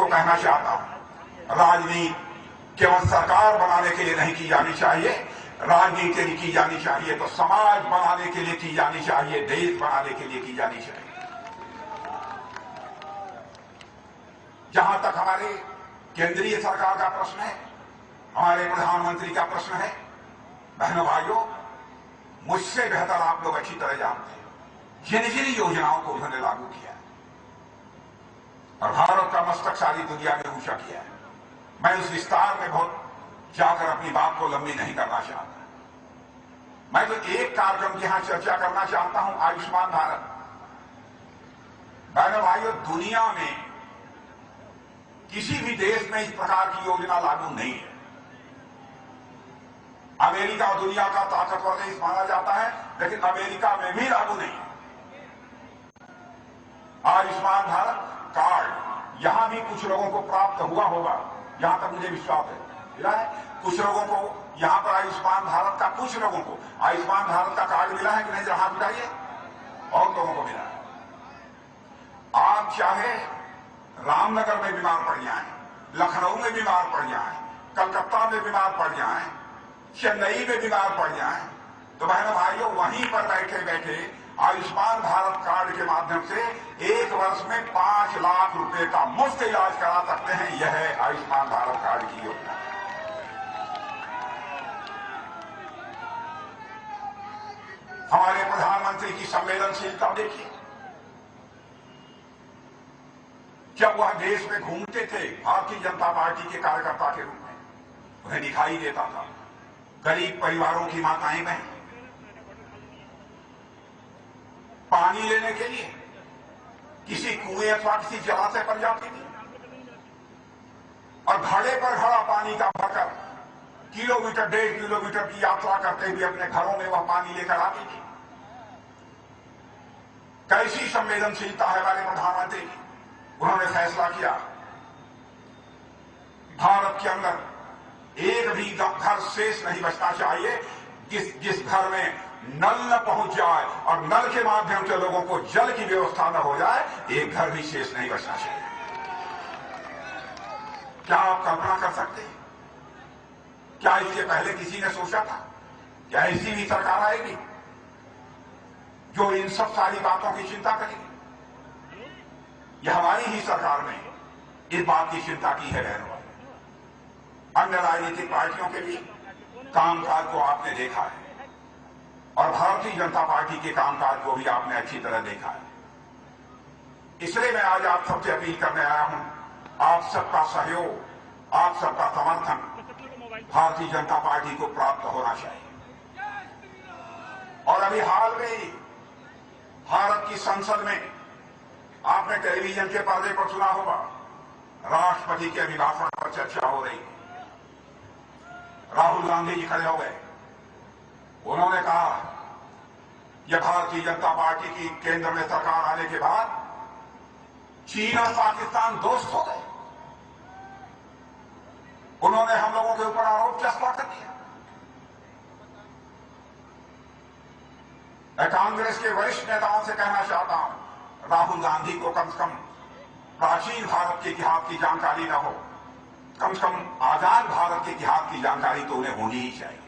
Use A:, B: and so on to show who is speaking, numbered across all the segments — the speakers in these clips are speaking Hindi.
A: को कहना चाहता हूं, राजनीति केवल सरकार बनाने के लिए नहीं की जानी चाहिए। राजनीति की जानी चाहिए तो समाज बनाने के लिए की जानी चाहिए, देश बनाने के लिए की जानी चाहिए। जहां तक हमारे केंद्रीय सरकार का प्रश्न है, हमारे प्रधानमंत्री का प्रश्न है, बहनों भाइयों, मुझसे बेहतर आप लोग अच्छी तरह जानते हैं जिन जिन योजनाओं को उन्होंने लागू किया है और भारत का मस्तक सारी दुनिया में ऊंचा किया है। मैं उस विस्तार में बहुत जाकर अपनी बात को लंबी नहीं करना चाहता। मैं तो एक कार्यक्रम की यहां चर्चा करना चाहता हूं, आयुष्मान भारत। बहनों भाइयों, दुनिया में किसी भी देश में इस प्रकार की योजना लागू नहीं है। अमेरिका दुनिया का ताकतवर देश माना जाता है, लेकिन अमेरिका में भी लागू नहीं है। आयुष्मान भारत कार्ड यहां भी कुछ लोगों को प्राप्त हुआ होगा, यहां तक मुझे विश्वास है। मिला है कुछ लोगों को यहां पर आयुष्मान भारत का, कुछ लोगों को आयुष्मान भारत का कार्ड मिला है कि नहीं? जरा हाथ उठाइए। और लोगों को मिला है। आप चाहे रामनगर में बीमार पड़ जाएं, लखनऊ में बीमार पड़ जाएं, कलकत्ता में बीमार पड़ जाएं, चेन्नई में बीमार पड़ जाएं, तो बहनों भाइयों वहीं पर बैठे बैठे आयुष्मान भारत कार्ड के माध्यम से एक वर्ष में 5 लाख रुपए का मुफ्त इलाज करा सकते हैं। यह है आयुष्मान भारत कार्ड की योजना। हमारे प्रधानमंत्री की संवेदनशीलता देखिए। जब वह देश में घूमते थे भारतीय जनता पार्टी के कार्यकर्ता के रूप में, उन्हें दिखाई देता था गरीब परिवारों की माताएं बहन पानी लेने के लिए किसी कुएं अथवा किसी जलाशय पर जाती थी और घड़े पर घड़ा पानी का भरकर किलोमीटर 1.5 किलोमीटर की यात्रा करते हुए अपने घरों में वह पानी लेकर आती थी। कैसी संवेदनशीलता है हमारे प्रधानमंत्री की। उन्होंने फैसला किया भारत के अंदर एक भी घर शेष नहीं बचना चाहिए जिस घर में नल न पहुंच जाए और नल के माध्यम से लोगों को जल की व्यवस्था न हो जाए, एक घर भी शेष नहीं बचना चाहिए। क्या आप कल्पना कर सकते हैं? क्या इसके पहले किसी ने सोचा था? क्या ऐसी भी सरकार आएगी जो इन सब सारी बातों की चिंता करेगी? यह हमारी ही सरकार ने इस बात की चिंता की है। बहनों, अन्य राजनीतिक पार्टियों के भी कामकाज को आपने देखा है और भारतीय जनता पार्टी के कामकाज को भी आपने अच्छी तरह देखा है। इसलिए मैं आज आप सबसे अपील करने आया हूं, आप सबका सहयोग, आप सबका समर्थन भारतीय जनता पार्टी को प्राप्त होना चाहिए। और अभी हाल में ही भारत की संसद में आपने टेलीविजन के पर्दे पर सुना होगा, राष्ट्रपति के अभिभाषण पर चर्चा हो रही। राहुल गांधी जी खड़े हो गए। उन्होंने कहा यह भारतीय जनता पार्टी की केंद्र में सरकार आने के बाद चीन और पाकिस्तान दोस्त हो गए। उन्होंने हम लोगों के ऊपर आरोप चस्पा कर दिया। मैं कांग्रेस के वरिष्ठ नेताओं से कहना चाहता हूं, राहुल गांधी को कम से कम प्राचीन भारत के इतिहास की जानकारी न हो, कम से कम आजाद भारत के इतिहास की जानकारी तो उन्हें होनी ही चाहिए।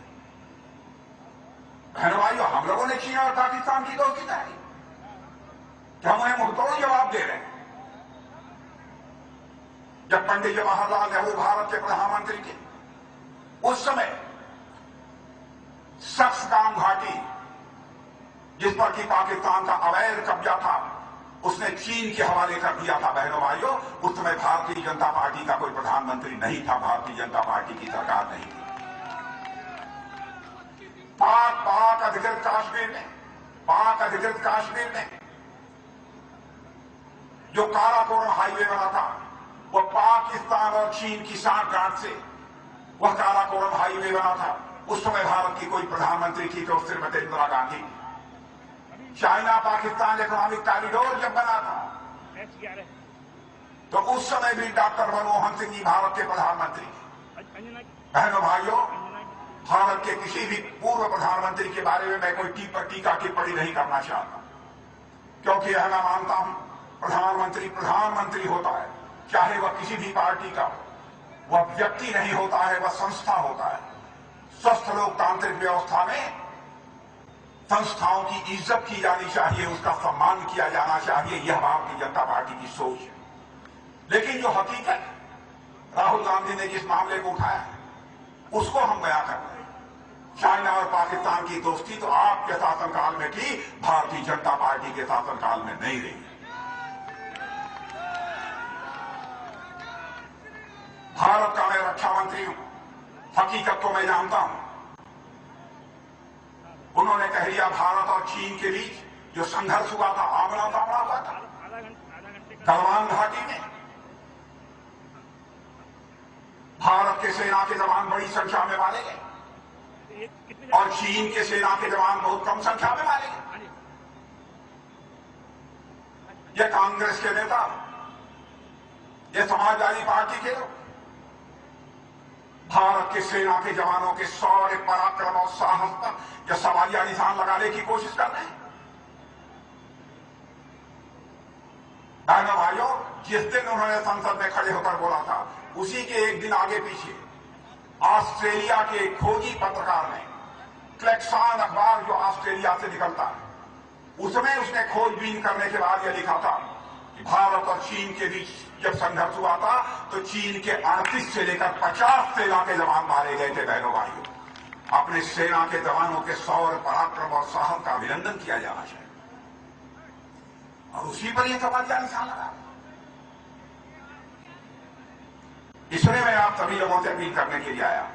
A: बहनों भाइयों, हम लोगों ने चीन और पाकिस्तान की दोस्ती कराई, क्या हम उन्हें मुंहतोड़ जवाब दे रहे हैं? जब पंडित जवाहरलाल नेहरू भारत के प्रधानमंत्री थे, उस समय सक्सकाम घाटी जिस पर कि पाकिस्तान का अवैध कब्जा था, उसने चीन के हवाले कर दिया था। बहनों भाइयों, उस समय भारतीय जनता पार्टी का कोई प्रधानमंत्री नहीं था, भारतीय जनता पार्टी की सरकार नहीं थी। पाक अधिकृत काश्मीर में जो काराकोरम हाईवे बना था, वह पाकिस्तान और चीन की सांठगांठ से वह काराकोरम हाईवे बना था। उस समय भारत की कोई प्रधानमंत्री थी तो Shrimati Indira Gandhi. China Pakistan economic corridor जब बना था तो उस समय भी डॉक्टर मनमोहन सिंह जी भारत के प्रधानमंत्री थे। बहनों भाइयों, भारत के किसी भी पूर्व प्रधानमंत्री के बारे में मैं कोई टीका टिप्पणी नहीं करना चाहता, क्योंकि यह मैं मानता हूं प्रधानमंत्री होता है चाहे वह किसी भी पार्टी का हो, वह व्यक्ति नहीं होता है, वह संस्था होता है। स्वस्थ लोकतांत्रिक व्यवस्था में संस्थाओं की इज्जत की जानी चाहिए, उसका सम्मान किया जाना चाहिए। यह भारतीय जनता पार्टी की सोच है। लेकिन जो हकीकत राहुल गांधी ने जिस मामले को उठाया है, उसको हम बयां कर रहे हैं। चाइना और पाकिस्तान की दोस्ती तो आपके शासनकाल में थी, भारतीय जनता पार्टी के शासनकाल में नहीं रही। भारत का मैं रक्षा मंत्री हूं, हकीकत को मैं जानता हूं। उन्होंने कह दिया भारत और चीन के बीच जो संघर्ष हुआ था, आमना सामना हुआ था गलवान घाटी में, भारत के सेना के जवान बड़ी संख्या में मारे गए और चीन के सेना के जवान बहुत कम संख्या में मारे गए। ये कांग्रेस के नेता, ये समाजवादी पार्टी के लोग भारत के सेना के जवानों के शौर्य, पराक्रम और साहस पर यह सवालिया निशान लगाने की कोशिश कर रहे हैं। बहनों भाइयों, जिस दिन उन्होंने संसद में खड़े होकर बोला था, उसी के एक दिन आगे पीछे ऑस्ट्रेलिया के खोजी पत्रकार ने, क्लैक्सान अखबार जो ऑस्ट्रेलिया से निकलता है, उसमें उसने खोजबीन करने के बाद यह लिखा था कि भारत और चीन के बीच जब संघर्ष हुआ था तो चीन के 38 से लेकर 50 सेना के जवान मारे गए थे। बहनों भाइयों, अपने सेना के जवानों के शौर्य, पराक्रम और साहस का अभिनंदन किया जाना चाहिए और उसी पर यह सवालिया निशान लगा। इसलिए मैं आप सभी लोगों से अपील करने के लिए आया